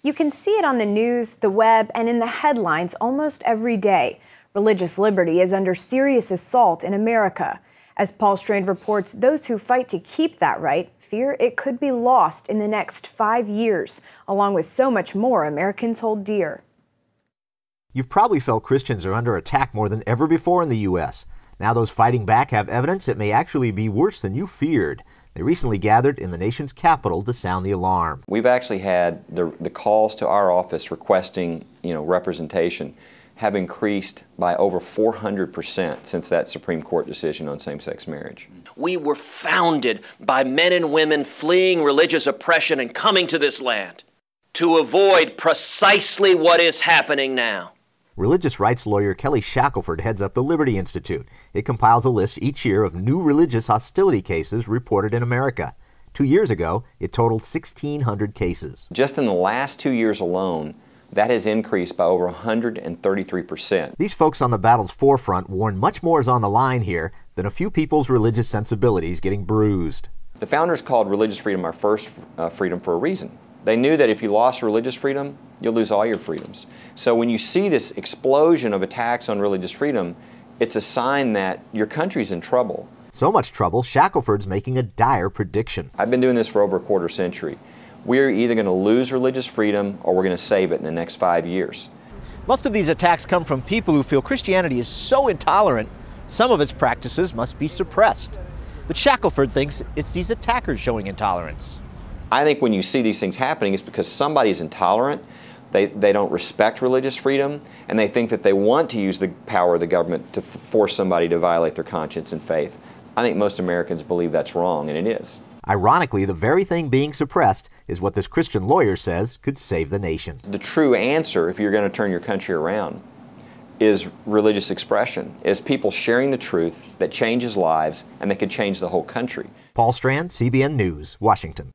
You can see it on the news, the web, and in the headlines almost every day. Religious liberty is under serious assault in America. As Paul Strand reports, those who fight to keep that right fear it could be lost in the next 5 years, along with so much more Americans hold dear. You've probably felt Christians are under attack more than ever before in the U.S. Now those fighting back have evidence it may actually be worse than you feared. They recently gathered in the nation's capital to sound the alarm. We've actually had the calls to our office requesting, representation have increased by over 400% since that Supreme Court decision on same-sex marriage. We were founded by men and women fleeing religious oppression and coming to this land to avoid precisely what is happening now. Religious rights lawyer Kelly Shackelford heads up the Liberty Institute. It compiles a list each year of new religious hostility cases reported in America. 2 years ago, it totaled 1,600 cases. Just in the last 2 years alone, that has increased by over 133%. These folks on the battle's forefront warn much more is on the line here than a few people's religious sensibilities getting bruised. The founders called religious freedom our first freedom for a reason. They knew that if you lost religious freedom, you'll lose all your freedoms. So when you see this explosion of attacks on religious freedom, it's a sign that your country's in trouble. So much trouble, Shackelford's making a dire prediction. I've been doing this for over a quarter century. We're either going to lose religious freedom or we're going to save it in the next 5 years. Most of these attacks come from people who feel Christianity is so intolerant, some of its practices must be suppressed. But Shackelford thinks it's these attackers showing intolerance. I think when you see these things happening, it's because somebody's intolerant, they don't respect religious freedom, and they think that they want to use the power of the government to force somebody to violate their conscience and faith. I think most Americans believe that's wrong, and it is. Ironically, the very thing being suppressed is what this Christian lawyer says could save the nation. The true answer, if you're going to turn your country around, is religious expression, is people sharing the truth that changes lives and that could change the whole country. Paul Strand, CBN News, Washington.